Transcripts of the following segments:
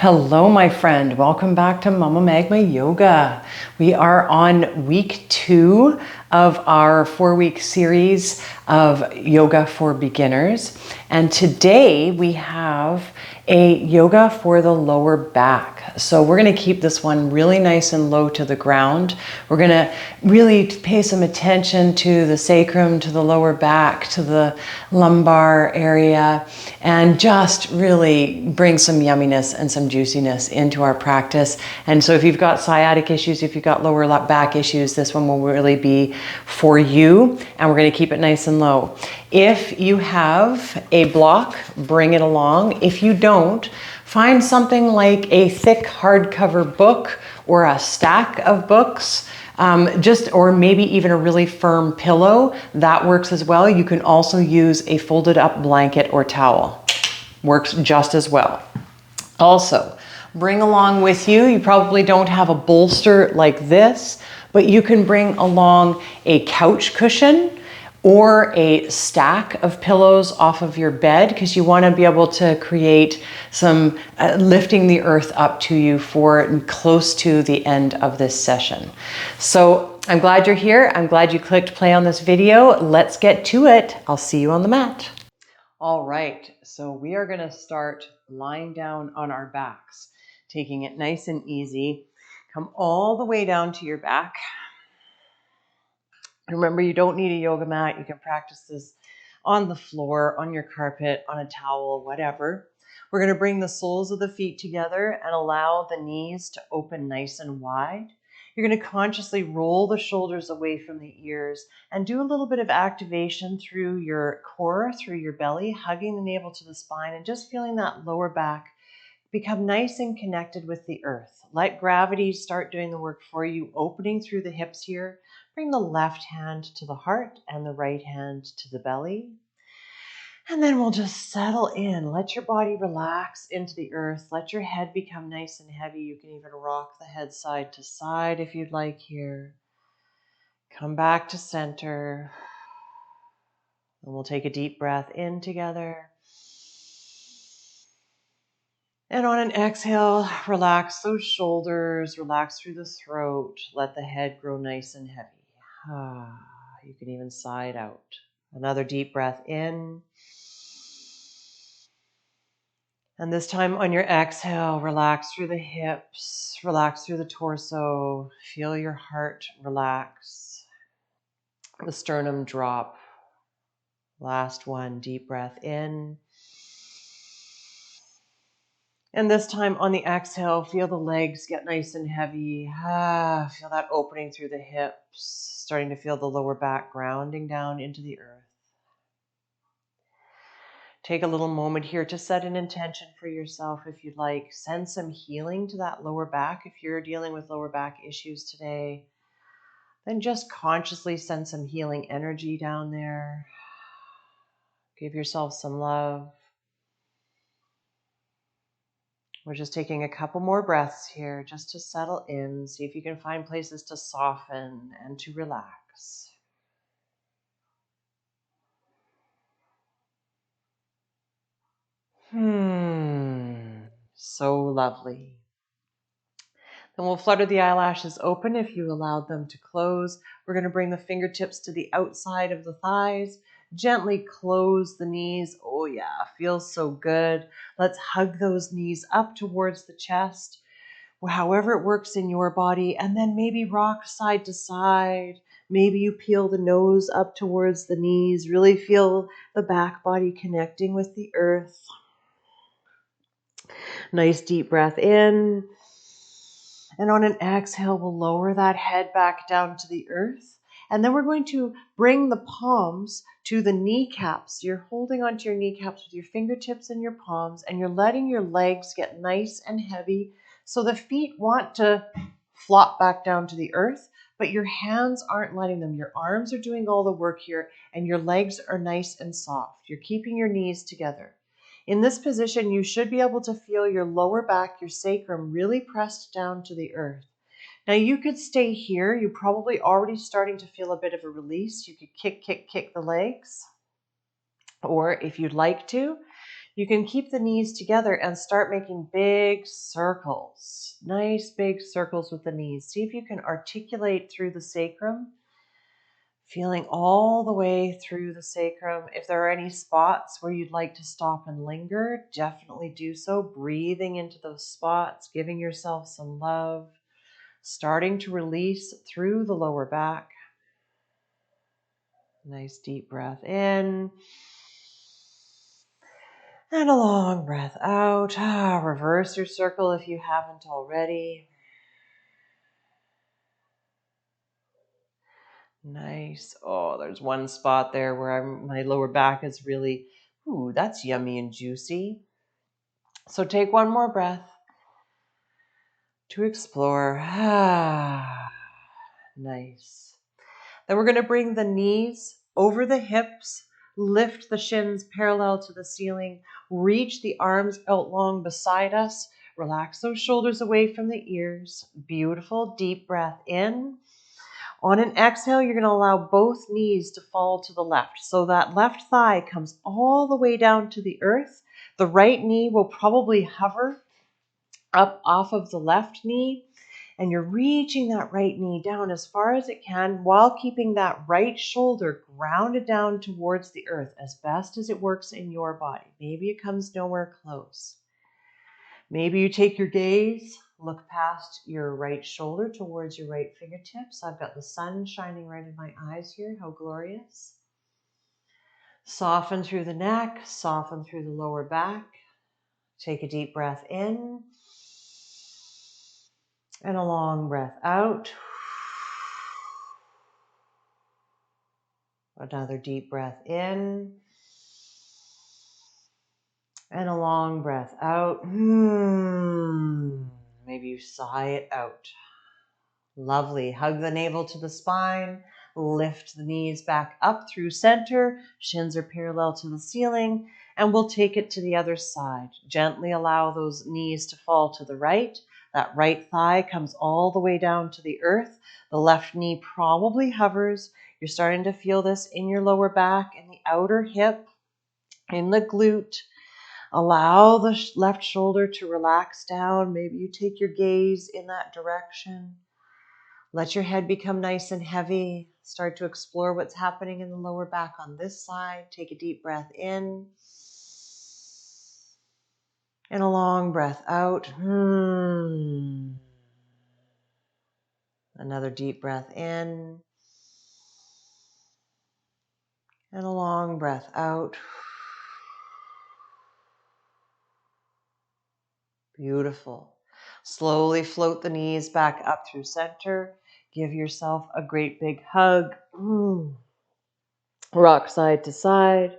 Hello, my friend. Welcome back to Mama Magma Yoga. We are on week 2 of our 4-week series of yoga for beginners. And today we have a yoga for the lower back. So we're going to keep this one really nice and low to the ground. We're going to really pay some attention to the sacrum, to the lower back, to the lumbar area, and just really bring some yumminess and some juiciness into our practice. And so if you've got sciatic issues, if you've got lower back issues, this one will really be for you. And we're going to keep it nice and low. If you have a block, bring it along. If you don't, find something like a thick hardcover book or a stack of books, or maybe even a really firm pillow. That works as well. You can also use a folded up blanket or towel. Works just as well. Also, bring along with you, you probably don't have a bolster like this, but you can bring along a couch cushion or a stack of pillows off of your bed, because you want to be able to create some lifting the earth up to you for close to the end of this session. So I'm glad you're here. I'm glad you clicked play on this video. Let's get to it. I'll see you on the mat. All right, so we are going to start lying down on our backs, taking it nice and easy. Come all the way down to your back. Remember, you don't need a yoga mat. You can practice this on the floor, on your carpet, on a towel, whatever. We're going to bring the soles of the feet together and allow the knees to open nice and wide. You're going to consciously roll the shoulders away from the ears and do a little bit of activation through your core, through your belly, hugging the navel to the spine and just feeling that lower back become nice and connected with the earth. Let gravity start doing the work for you, opening through the hips here. Bring the left hand to the heart and the right hand to the belly. And then we'll just settle in. Let your body relax into the earth. Let your head become nice and heavy. You can even rock the head side to side if you'd like here. Come back to center. And we'll take a deep breath in together. And on an exhale, relax those shoulders, relax through the throat. Let the head grow nice and heavy. You can even sigh it out. Another deep breath in. And this time on your exhale, relax through the hips, relax through the torso. Feel your heart relax. The sternum drop. Last one, deep breath in. And this time on the exhale, feel the legs get nice and heavy. Feel that opening through the hips, starting to feel the lower back grounding down into the earth. Take a little moment here to set an intention for yourself if you'd like. Send some healing to that lower back. If you're dealing with lower back issues today, then just consciously send some healing energy down there. Give yourself some love. We're just taking a couple more breaths here just to settle in. See if you can find places to soften and to relax. So lovely. Then we'll flutter the eyelashes open if you allowed them to close. We're going to bring the fingertips to the outside of the thighs. Gently close the knees. Oh yeah, feels so good. Let's hug those knees up towards the chest, however it works in your body, and then maybe rock side to side. Maybe you peel the nose up towards the knees. Really feel the back body connecting with the earth. Nice deep breath in. And on an exhale, we'll lower that head back down to the earth. And then we're going to bring the palms to the kneecaps. You're holding onto your kneecaps with your fingertips and your palms, and you're letting your legs get nice and heavy. So the feet want to flop back down to the earth, but your hands aren't letting them. Your arms are doing all the work here, and your legs are nice and soft. You're keeping your knees together. In this position, you should be able to feel your lower back, your sacrum, really pressed down to the earth. Now you could stay here. You're probably already starting to feel a bit of a release. You could kick the legs. Or if you'd like to, You can keep the knees together and start making big circles. Nice big circles with the knees. See if you can articulate through the sacrum, feeling all the way through the sacrum. If there are any spots where you'd like to stop and linger, definitely do so. Breathing into those spots, giving yourself some love, starting to release through the lower back. Nice deep breath in. And a long breath out. Reverse your circle if you haven't already. Nice. Oh, there's one spot there where my lower back is really, ooh, that's yummy and juicy. So take one more breath to explore. Nice. Then we're going to bring the knees over the hips, lift the shins parallel to the ceiling, reach the arms out long beside us, relax those shoulders away from the ears. Beautiful, deep breath in. On an exhale, you're going to allow both knees to fall to the left. So that left thigh comes all the way down to the earth. The right knee will probably hover up off of the left knee. And you're reaching that right knee down as far as it can while keeping that right shoulder grounded down towards the earth as best as it works in your body. Maybe it comes nowhere close. Maybe you take your gaze, look past your right shoulder towards your right fingertips. I've got the sun shining right in my eyes here. How glorious. Soften through the neck, soften through the lower back. Take a deep breath in. And a long breath out. Another deep breath in. And a long breath out. Maybe you sigh it out. Lovely. Hug the navel to the spine. Lift the knees back up through center. Shins are parallel to the ceiling. And we'll take it to the other side. Gently allow those knees to fall to the right. That right thigh comes all the way down to the earth. The left knee probably hovers. You're starting to feel this in your lower back, in the outer hip, in the glute. Allow the left shoulder to relax down. Maybe you take your gaze in that direction. Let your head become nice and heavy. Start to explore what's happening in the lower back on this side. Take a deep breath in. And a long breath out. Another deep breath in. And a long breath out. Beautiful. Slowly float the knees back up through center. Give yourself a great big hug. Rock side to side.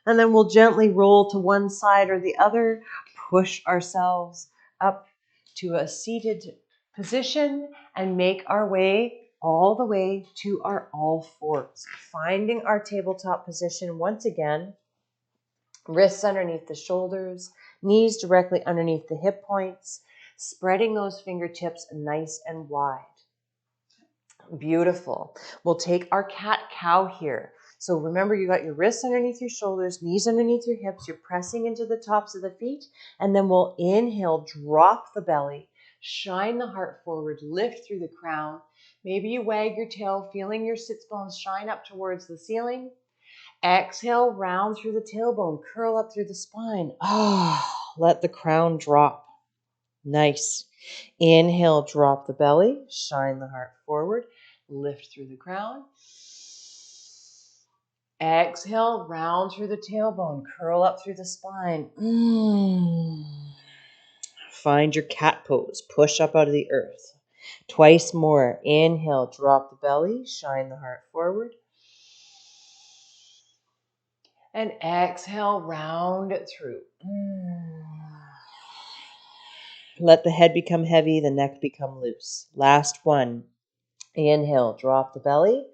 And then we'll gently roll to one side or the other. Push ourselves up to a seated position and make our way all the way to our all fours. Finding our tabletop position once again. Wrists underneath the shoulders, knees directly underneath the hip points, spreading those fingertips nice and wide. Beautiful. We'll take our cat-cow here. So remember, you got your wrists underneath your shoulders, knees underneath your hips. You're pressing into the tops of the feet. And then we'll inhale, drop the belly, shine the heart forward, lift through the crown. Maybe you wag your tail, feeling your sits bones shine up towards the ceiling. Exhale, round through the tailbone, curl up through the spine. Let the crown drop. Nice. Inhale, drop the belly, shine the heart forward, lift through the crown. Exhale, round through the tailbone, curl up through the spine. Find your cat pose, push up out of the earth. Twice more. Inhale, drop the belly, shine the heart forward. And exhale, round it through. Let the head become heavy, the neck become loose. Last one. Inhale, drop the belly.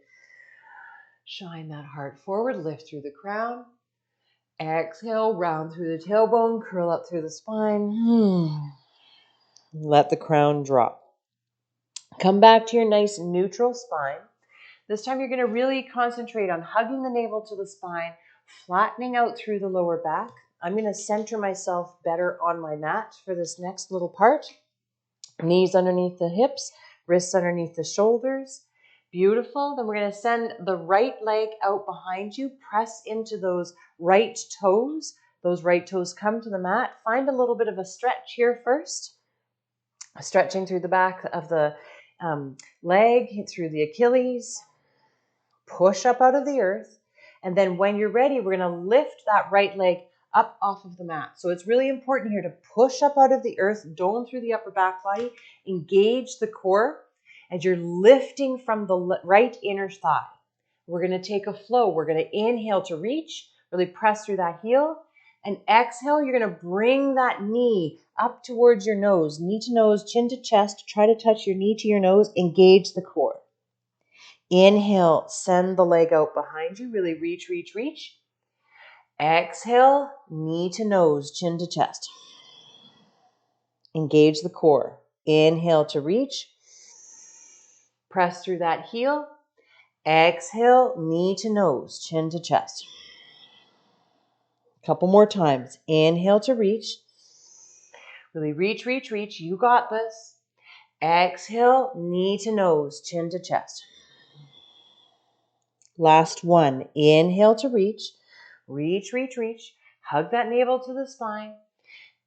Shine that heart forward, lift through the crown. Exhale, round through the tailbone, curl up through the spine. Let the crown drop. Come back to your nice neutral spine. This time you're going to really concentrate on hugging the navel to the spine, flattening out through the lower back. I'm going to center myself better on my mat for this next little part. Knees underneath the hips, wrists underneath the shoulders. Beautiful. Then we're going to send the right leg out behind you. Press into those right toes. Those right toes come to the mat. Find a little bit of a stretch here first. Stretching through the back of the leg, through the Achilles. Push up out of the earth. And then when you're ready, we're going to lift that right leg up off of the mat. So it's really important here to push up out of the earth, dome through the upper back body, engage the core, and you're lifting from the right inner thigh. We're going to take a flow. We're going to inhale to reach, really press through that heel, and exhale, you're going to bring that knee up towards your nose, knee to nose, chin to chest. Try to touch your knee to your nose, engage the core. Inhale, send the leg out behind you, really reach, reach, reach. Exhale, knee to nose, chin to chest. Engage the core. Inhale to reach. Press through that heel. Exhale, knee to nose, chin to chest. A couple more times. Inhale to reach. Really reach, reach, reach. You got this. Exhale, knee to nose, chin to chest. Last one. Inhale to reach. Reach, reach, reach. Hug that navel to the spine.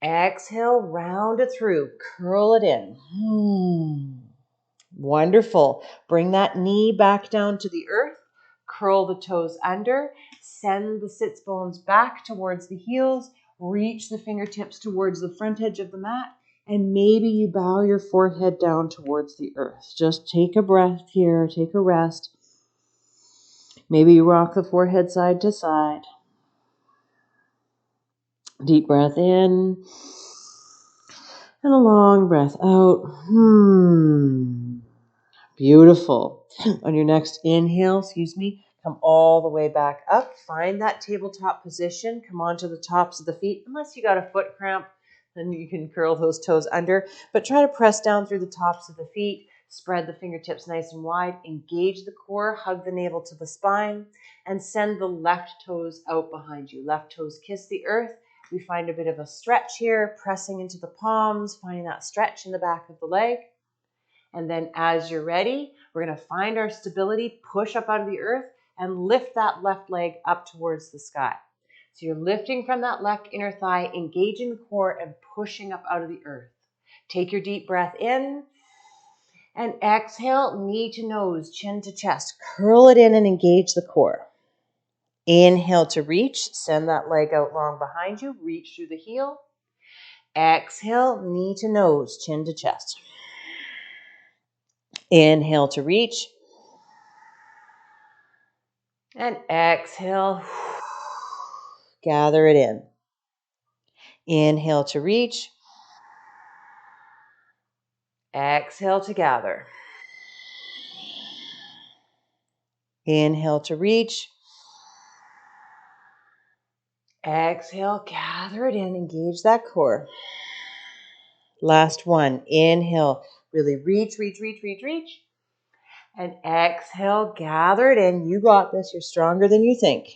Exhale, round it through. Curl it in. Wonderful. Bring that knee back down to the earth. Curl the toes under. Send the sits bones back towards the heels. Reach the fingertips towards the front edge of the mat. And maybe you bow your forehead down towards the earth. Just take a breath here. Take a rest. Maybe you rock the forehead side to side. Deep breath in. And a long breath out. Beautiful. On your next inhale, come all the way back up. Find that tabletop position. Come onto the tops of the feet. Unless you got a foot cramp, then you can curl those toes under. But try to press down through the tops of the feet. Spread the fingertips nice and wide. Engage the core. Hug the navel to the spine. And send the left toes out behind you. Left toes kiss the earth. We find a bit of a stretch here, pressing into the palms, finding that stretch in the back of the leg. And then as you're ready, we're going to find our stability, push up out of the earth, and lift that left leg up towards the sky. So you're lifting from that left inner thigh, engaging the core, and pushing up out of the earth. Take your deep breath in, and exhale, knee to nose, chin to chest. Curl it in and engage the core. Inhale to reach, send that leg out long behind you, reach through the heel. Exhale, knee to nose, chin to chest. Inhale to reach. And exhale, gather it in. Inhale to reach. Exhale to gather. Inhale to reach. Exhale, gather it in, engage that core. Last one, inhale, really reach, reach, reach, reach, reach. And exhale, gather it in. You got this, you're stronger than you think.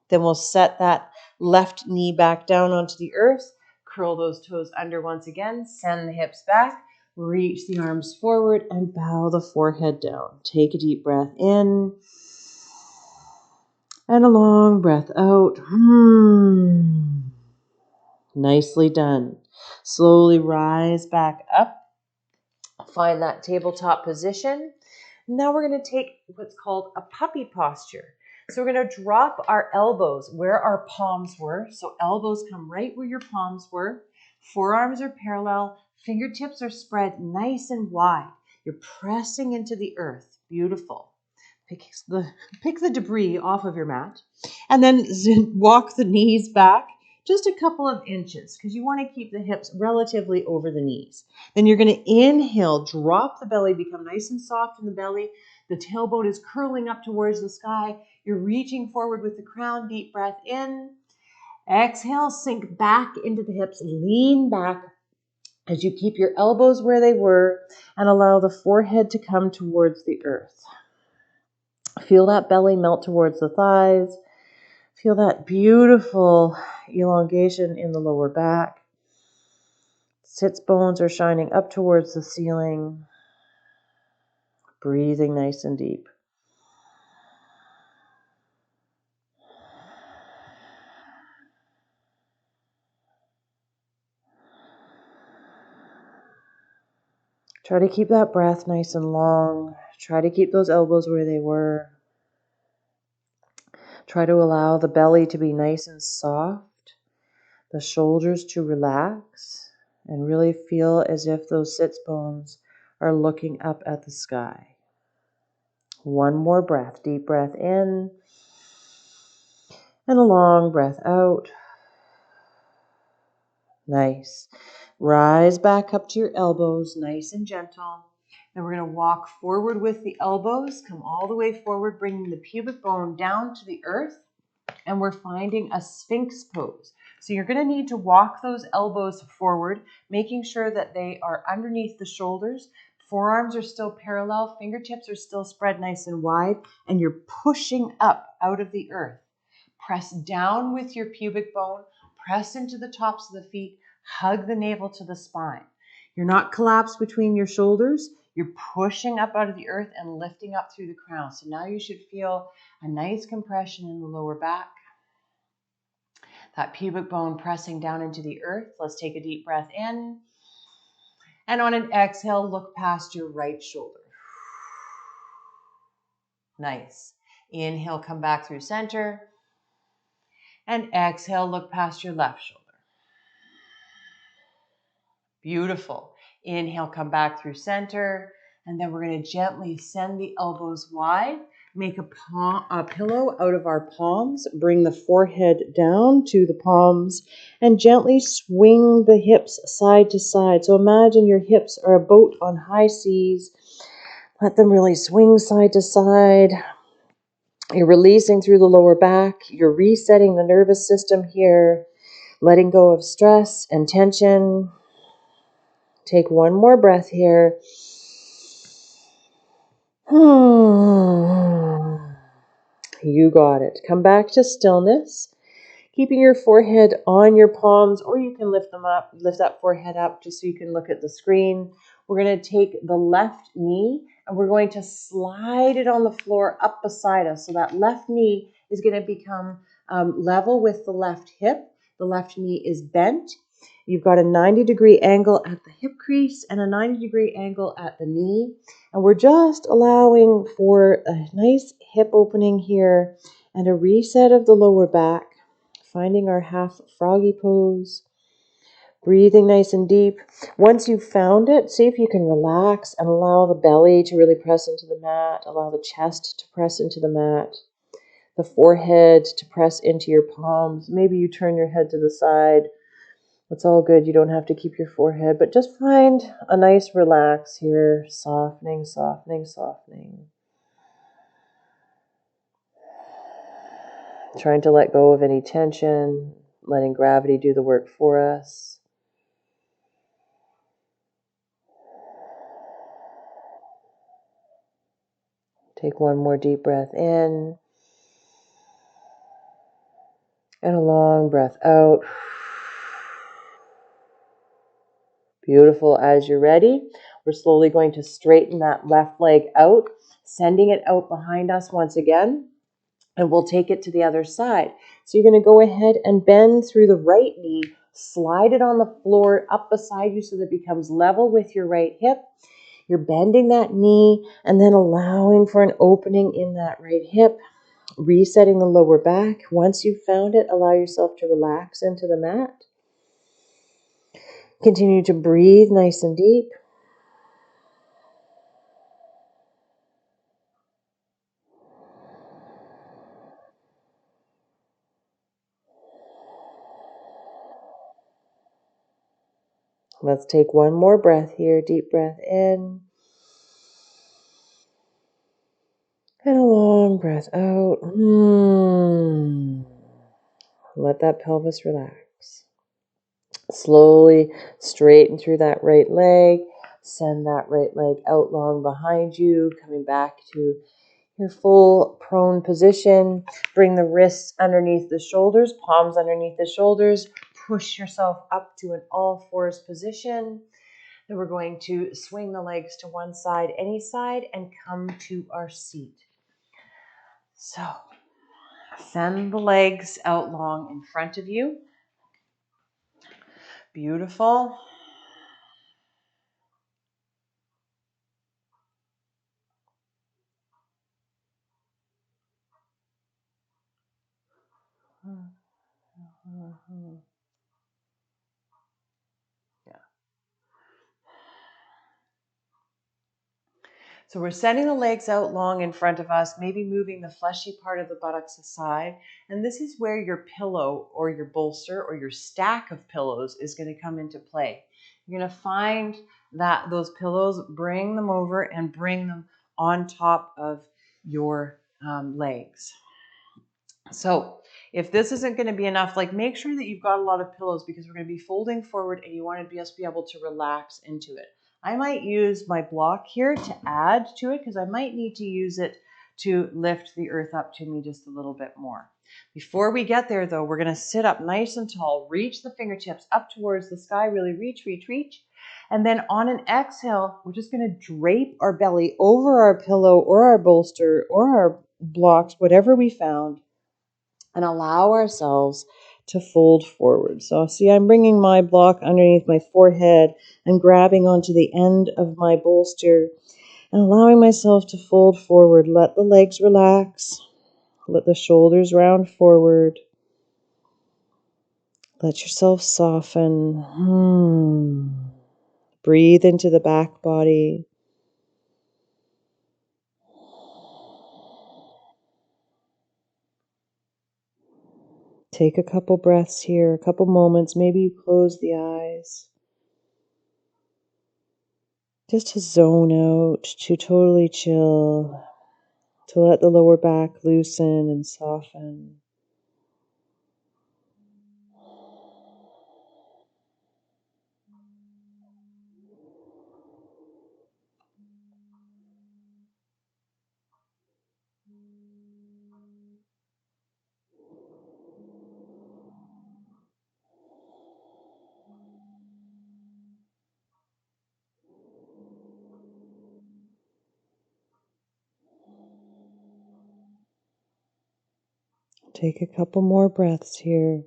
Then we'll set that left knee back down onto the earth. Curl those toes under once again. Send the hips back. Reach the arms forward and bow the forehead down. Take a deep breath in. And a long breath out. Nicely done. Slowly rise back up. Find that tabletop position. Now we're going to take what's called a puppy posture. So we're going to drop our elbows where our palms were. So elbows come right where your palms were. Forearms are parallel. Fingertips are spread nice and wide. You're pressing into the earth. Beautiful. Pick the debris off of your mat. And then walk the knees back just a couple of inches because you want to keep the hips relatively over the knees. Then you're going to inhale, drop the belly, become nice and soft in the belly. The tailbone is curling up towards the sky. You're reaching forward with the crown. Deep breath in. Exhale, sink back into the hips. Lean back as you keep your elbows where they were and allow the forehead to come towards the earth. Feel that belly melt towards the thighs. Feel that beautiful elongation in the lower back. Sits bones are shining up towards the ceiling. Breathing nice and deep. Try to keep that breath nice and long. Try to keep those elbows where they were. Try to allow the belly to be nice and soft, the shoulders to relax, and really feel as if those sits bones are looking up at the sky. One more breath, deep breath in, and a long breath out. Nice. Rise back up to your elbows, nice and gentle. Then we're going to walk forward with the elbows, come all the way forward, bringing the pubic bone down to the earth, and we're finding a sphinx pose. So you're going to need to walk those elbows forward, making sure that they are underneath the shoulders. Forearms are still parallel, fingertips are still spread nice and wide, and you're pushing up out of the earth. Press down with your pubic bone, press into the tops of the feet, hug the navel to the spine. You're not collapsed between your shoulders. You're pushing up out of the earth and lifting up through the crown. So now you should feel a nice compression in the lower back. That pubic bone pressing down into the earth. Let's take a deep breath in. And on an exhale, look past your right shoulder. Nice. Inhale, come back through center. And exhale, look past your left shoulder. Beautiful. Inhale, come back through center. And then we're going to gently send the elbows wide. Make a pillow out of our palms. Bring the forehead down to the palms and gently swing the hips side to side. So imagine your hips are a boat on high seas. Let them really swing side to side. You're releasing through the lower back. You're resetting the nervous system here. Letting go of stress and tension. Take one more breath here. You got it. Come back to stillness, keeping your forehead on your palms, or you can lift that forehead up just so you can look at the screen. We're going to take the left knee and we're going to slide it on the floor up beside us. So that left knee is going to become level with the left hip. The left knee is bent. You've got a 90-degree angle at the hip crease and a 90-degree angle at the knee. And we're just allowing for a nice hip opening here and a reset of the lower back. Finding our half froggy pose. Breathing nice and deep. Once you've found it, see if you can relax and allow the belly to really press into the mat. Allow the chest to press into the mat. The forehead to press into your palms. Maybe you turn your head to the side. It's all good. You don't have to keep your forehead, but just find a nice relax here. Softening, softening, softening. Trying to let go of any tension, letting gravity do the work for us. Take one more deep breath in. And a long breath out. Beautiful. As you're ready, we're slowly going to straighten that left leg out, sending it out behind us once again. And we'll take it to the other side. So you're going to go ahead and bend through the right knee, slide it on the floor up beside you so that it becomes level with your right hip. You're bending that knee and then allowing for an opening in that right hip, resetting the lower back. Once you've found it, allow yourself to relax into the mat. Continue to breathe nice and deep. Let's take one more breath here. Deep breath in. And a long breath out. Let that pelvis relax. Slowly straighten through that right leg. Send that right leg out long behind you. Coming back to your full prone position. Bring the wrists underneath the shoulders, palms underneath the shoulders. Push yourself up to an all fours position. Then we're going to swing the legs to one side, any side, and come to our seat. So send the legs out long in front of you. Beautiful. Yeah. So we're sending the legs out long in front of us, maybe moving the fleshy part of the buttocks aside. And this is where your pillow or your bolster or your stack of pillows is going to come into play. You're going to find that those pillows, bring them over and bring them on top of your legs. So if this isn't going to be enough, like make sure that you've got a lot of pillows because we're going to be folding forward and you want to just be able to relax into it. I might use my block here to add to it because I might need to use it to lift the earth up to me just a little bit more. Before we get there though, we're going to sit up nice and tall, reach the fingertips up towards the sky, really reach, reach, reach. And then on an exhale, we're just going to drape our belly over our pillow or our bolster or our blocks, whatever we found, and allow ourselves to fold forward. So see, I'm bringing my block underneath my forehead and grabbing onto the end of my bolster and allowing myself to fold forward. Let the legs relax. Let the shoulders round forward. Let yourself soften. Breathe into the back body. Take a couple breaths here, a couple moments. Maybe you close the eyes. Just to zone out, to totally chill, to let the lower back loosen and soften. Take a couple more breaths here.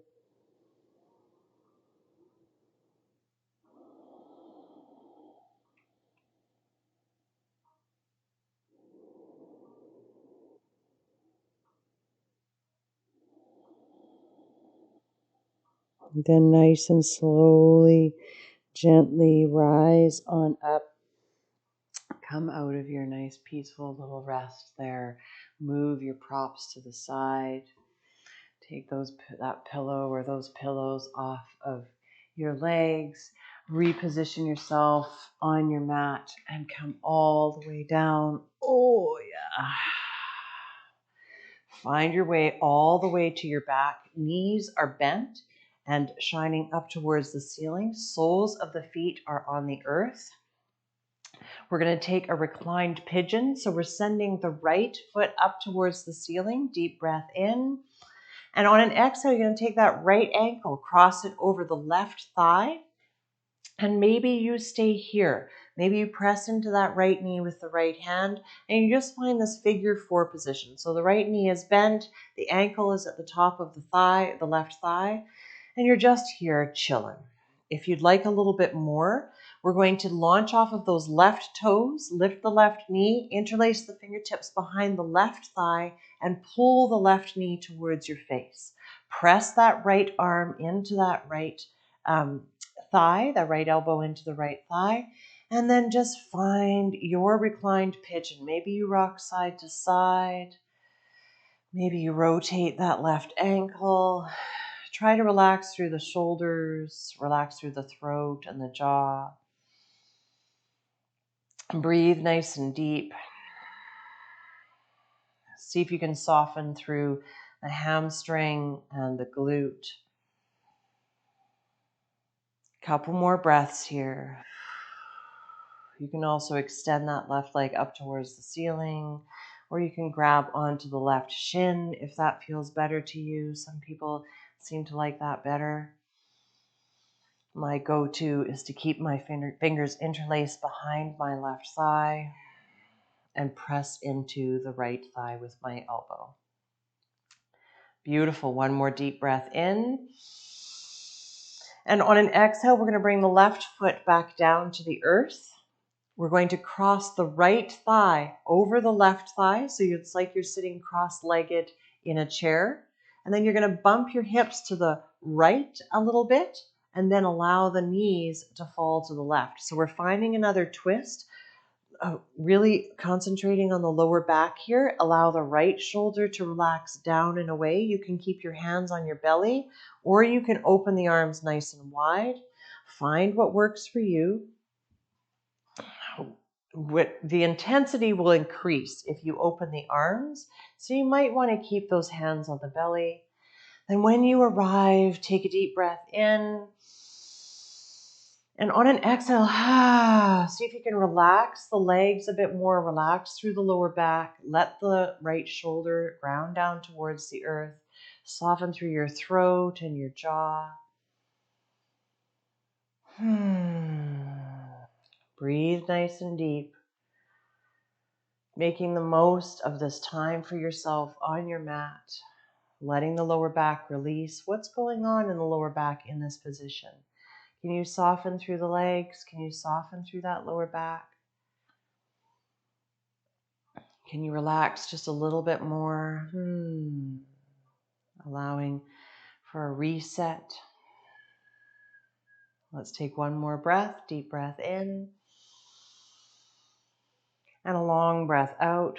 Then nice and slowly, gently rise on up. Come out of your nice peaceful little rest there. Move your props to the side. Take that pillow or those pillows off of your legs. Reposition yourself on your mat and come all the way down. Oh yeah. Find your way all the way to your back. Knees are bent and shining up towards the ceiling. Soles of the feet are on the earth. We're going to take a reclined pigeon. So we're sending the right foot up towards the ceiling. Deep breath in. And on an exhale, you're going to take that right ankle, cross it over the left thigh. And maybe you stay here. Maybe you press into that right knee with the right hand and you just find this figure four position. So the right knee is bent, the ankle is at the top of the thigh, the left thigh, and you're just here chilling. If you'd like a little bit more, we're going to launch off of those left toes, lift the left knee, interlace the fingertips behind the left thigh, and pull the left knee towards your face. Press that right arm into that right thigh, that right elbow into the right thigh, and then just find your reclined pigeon. Maybe you rock side to side. Maybe you rotate that left ankle. Try to relax through the shoulders, relax through the throat and the jaw. Breathe nice and deep. See if you can soften through the hamstring and the glute. Couple more breaths here. You can also extend that left leg up towards the ceiling or you can grab onto the left shin if that feels better to you. Some people seem to like that better. My go-to is to keep my fingers interlaced behind my left thigh and press into the right thigh with my elbow. Beautiful. One more deep breath in. And on an exhale, we're going to bring the left foot back down to the earth. We're going to cross the right thigh over the left thigh. So it's like you're sitting cross-legged in a chair. And then you're going to bump your hips to the right a little bit and then allow the knees to fall to the left. So we're finding another twist, really concentrating on the lower back here. Allow the right shoulder to relax down and away. You can keep your hands on your belly, or you can open the arms nice and wide. Find what works for you. The intensity will increase if you open the arms, so you might want to keep those hands on the belly. Then when you arrive, take a deep breath in. And on an exhale, see if you can relax the legs a bit more, relax through the lower back. Let the right shoulder ground down towards the earth. Soften through your throat and your jaw. Breathe nice and deep, making the most of this time for yourself on your mat, letting the lower back release. What's going on in the lower back in this position? Can you soften through the legs? Can you soften through that lower back? Can you relax just a little bit more? Allowing for a reset. Let's take one more breath, deep breath in. And a long breath out.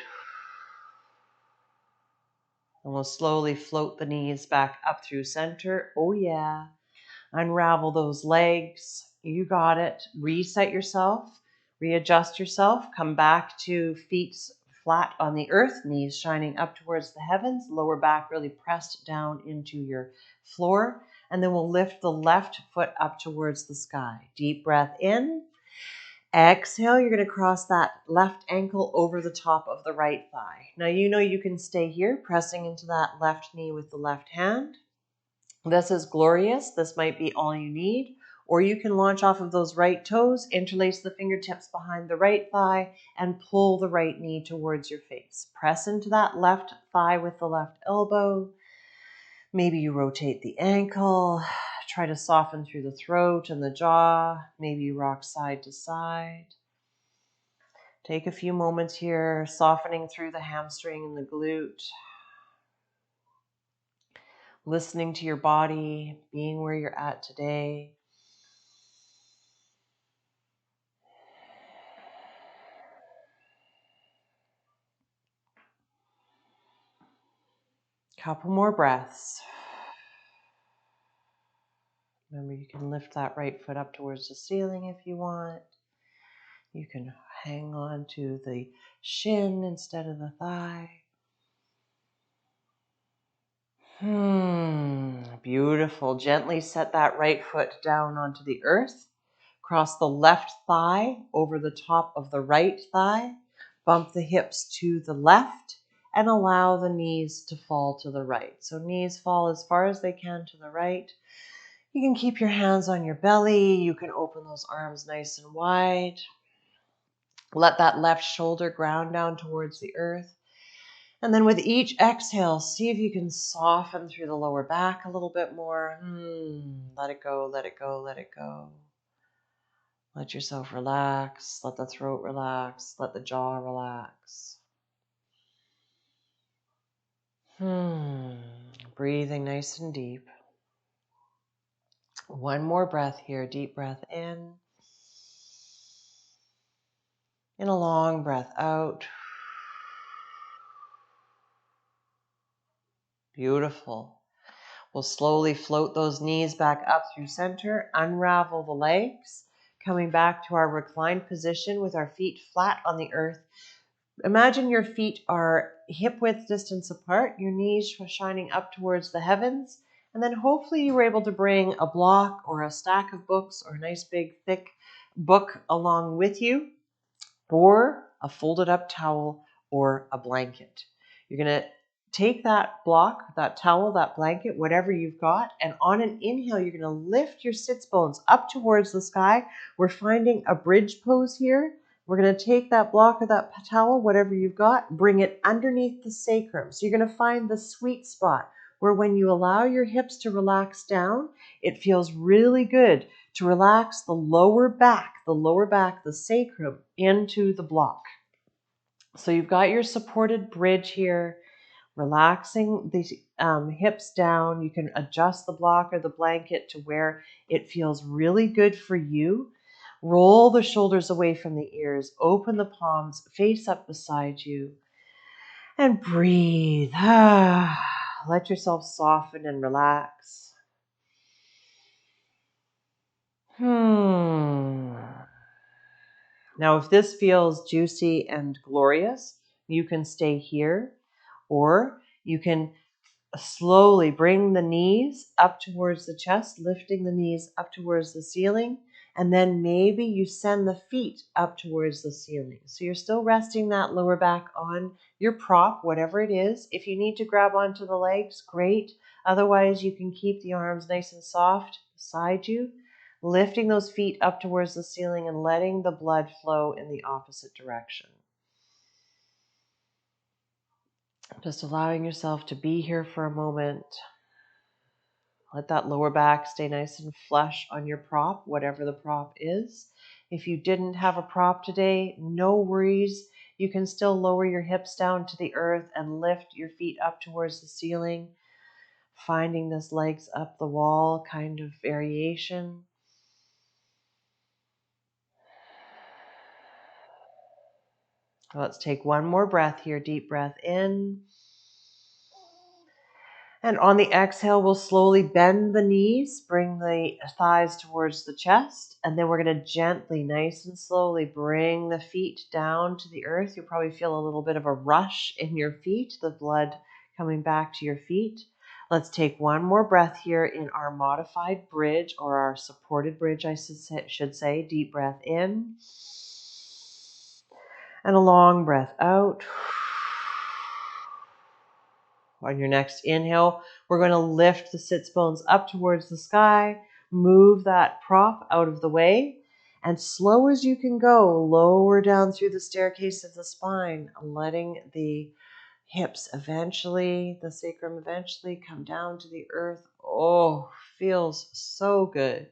And we'll slowly float the knees back up through center. Oh yeah. Unravel those legs. You got it. Reset yourself. Readjust yourself. Come back to feet flat on the earth, knees shining up towards the heavens, lower back really pressed down into your floor. And then we'll lift the left foot up towards the sky. Deep breath in. Exhale, you're going to cross that left ankle over the top of the right thigh. Now you can stay here, pressing into that left knee with the left hand. This is glorious. This might be all you need. Or you can launch off of those right toes, interlace the fingertips behind the right thigh, and pull the right knee towards your face. Press into that left thigh with the left elbow. Maybe you rotate the ankle. Try to soften through the throat and the jaw. Maybe you rock side to side. Take a few moments here, softening through the hamstring and the glute. Listening to your body, being where you're at today. Couple more breaths. Remember, you can lift that right foot up towards the ceiling if you want. You can hang on to the shin instead of the thigh. Beautiful. Gently set that right foot down onto the earth. Cross the left thigh over the top of the right thigh. Bump the hips to the left and allow the knees to fall to the right. So knees fall as far as they can to the right. You can keep your hands on your belly. You can open those arms nice and wide. Let that left shoulder ground down towards the earth. And then with each exhale, see if you can soften through the lower back a little bit more. Let it go, let it go, let it go. Let yourself relax. Let the throat relax. Let the jaw relax. Breathing nice and deep. One more breath here. Deep breath in. And a long breath out. Beautiful. We'll slowly float those knees back up through center. Unravel the legs. Coming back to our reclined position with our feet flat on the earth. Imagine your feet are hip width distance apart, your knees shining up towards the heavens, and then hopefully you were able to bring a block or a stack of books or a nice big thick book along with you, or a folded up towel or a blanket. You're going to take that block, that towel, that blanket, whatever you've got, and on an inhale, you're going to lift your sits bones up towards the sky. We're finding a bridge pose here. We're going to take that block or that towel, whatever you've got, bring it underneath the sacrum. So you're going to find the sweet spot where when you allow your hips to relax down, it feels really good to relax the lower back, the sacrum into the block. So you've got your supported bridge here, relaxing the hips down. You can adjust the block or the blanket to where it feels really good for you. Roll the shoulders away from the ears, open the palms, face up beside you, and breathe. Let yourself soften and relax. Now, if this feels juicy and glorious, you can stay here, or you can slowly bring the knees up towards the chest, lifting the knees up towards the ceiling, and then maybe you send the feet up towards the ceiling. So you're still resting that lower back on your prop, whatever it is. If you need to grab onto the legs, great. Otherwise, you can keep the arms nice and soft beside you, lifting those feet up towards the ceiling and letting the blood flow in the opposite direction. Just allowing yourself to be here for a moment. Let that lower back stay nice and flush on your prop, whatever the prop is. If you didn't have a prop today, no worries. You can still lower your hips down to the earth and lift your feet up towards the ceiling, finding this legs up the wall kind of variation. Let's take one more breath here. Deep breath in. And on the exhale, we'll slowly bend the knees, bring the thighs towards the chest, and then we're going to gently, nice and slowly bring the feet down to the earth. You'll probably feel a little bit of a rush in your feet, the blood coming back to your feet. Let's take one more breath here in our modified bridge, or our supported bridge, I should say. Deep breath in, and a long breath out. On your next inhale, we're going to lift the sits bones up towards the sky, move that prop out of the way, and slow as you can go, lower down through the staircase of the spine, letting the hips eventually, the sacrum eventually come down to the earth. Oh, feels so good.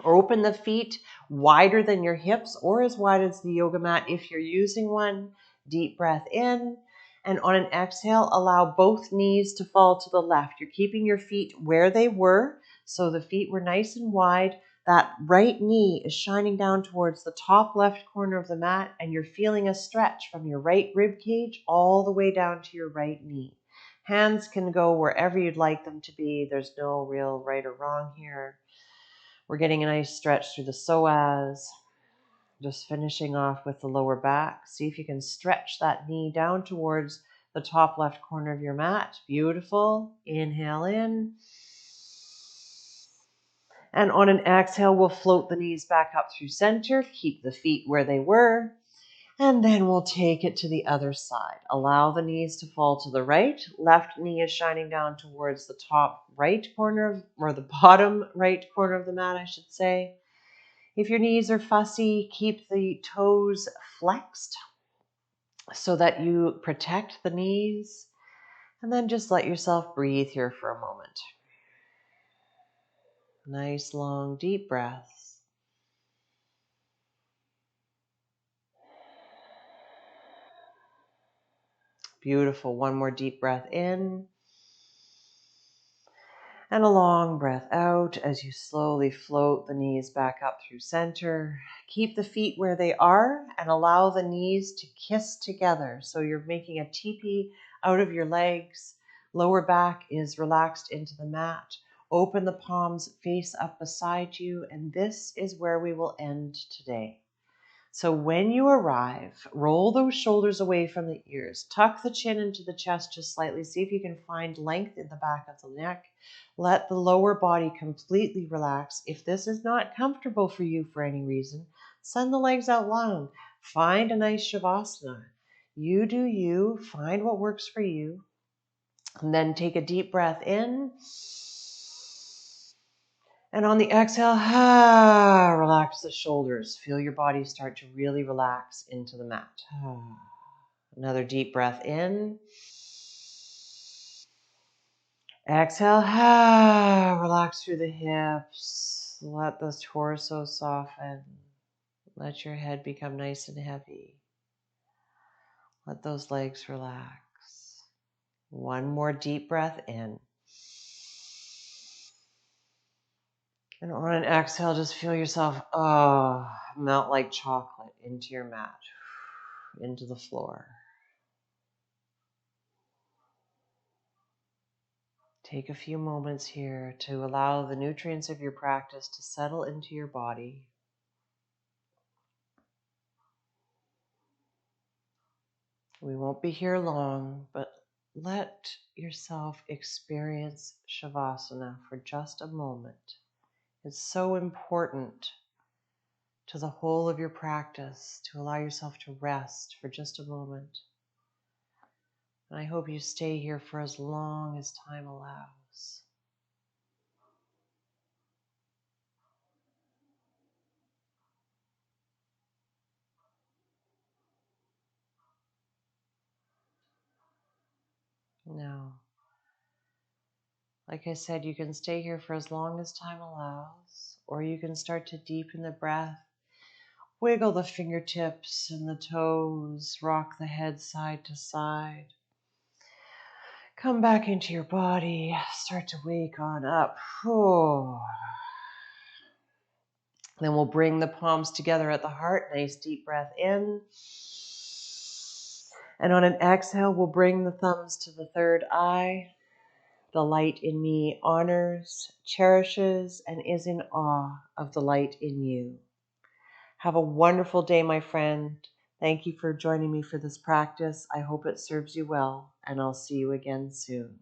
Open the feet wider than your hips or as wide as the yoga mat if you're using one. Deep breath in. And on an exhale, allow both knees to fall to the left. You're keeping your feet where they were, so the feet were nice and wide. That right knee is shining down towards the top left corner of the mat, and you're feeling a stretch from your right rib cage all the way down to your right knee. Hands can go wherever you'd like them to be. There's no real right or wrong here. We're getting a nice stretch through the psoas. Just finishing off with the lower back. See if you can stretch that knee down towards the top left corner of your mat. Beautiful. Inhale in. And on an exhale, we'll float the knees back up through center. Keep the feet where they were. And then we'll take it to the other side. Allow the knees to fall to the right. Left knee is shining down towards the top right corner, or the bottom right corner of the mat, I should say. If your knees are fussy, keep the toes flexed so that you protect the knees. And then just let yourself breathe here for a moment. Nice, long, deep breaths. Beautiful. One more deep breath in. And a long breath out as you slowly float the knees back up through center. Keep the feet where they are and allow the knees to kiss together. So you're making a teepee out of your legs. Lower back is relaxed into the mat. Open the palms, face up beside you. And this is where we will end today. So when you arrive, roll those shoulders away from the ears. Tuck the chin into the chest just slightly. See if you can find length in the back of the neck. Let the lower body completely relax. If this is not comfortable for you for any reason, send the legs out long. Find a nice shavasana. You do you. Find what works for you. And then take a deep breath in. And on the exhale, relax the shoulders. Feel your body start to really relax into the mat. Another deep breath in. Exhale, relax through the hips. Let the torso soften. Let your head become nice and heavy. Let those legs relax. One more deep breath in. And on an exhale, just feel yourself melt like chocolate into your mat, into the floor. Take a few moments here to allow the nutrients of your practice to settle into your body. We won't be here long, but let yourself experience Shavasana for just a moment. It's so important to the whole of your practice to allow yourself to rest for just a moment. And I hope you stay here for as long as time allows. Now, like I said, you can stay here for as long as time allows, or you can start to deepen the breath. Wiggle the fingertips and the toes, rock the head side to side. Come back into your body, start to wake on up. Then we'll bring the palms together at the heart, nice deep breath in. And on an exhale, we'll bring the thumbs to the third eye. The light in me honors, cherishes, and is in awe of the light in you. Have a wonderful day, my friend. Thank you for joining me for this practice. I hope it serves you well, and I'll see you again soon.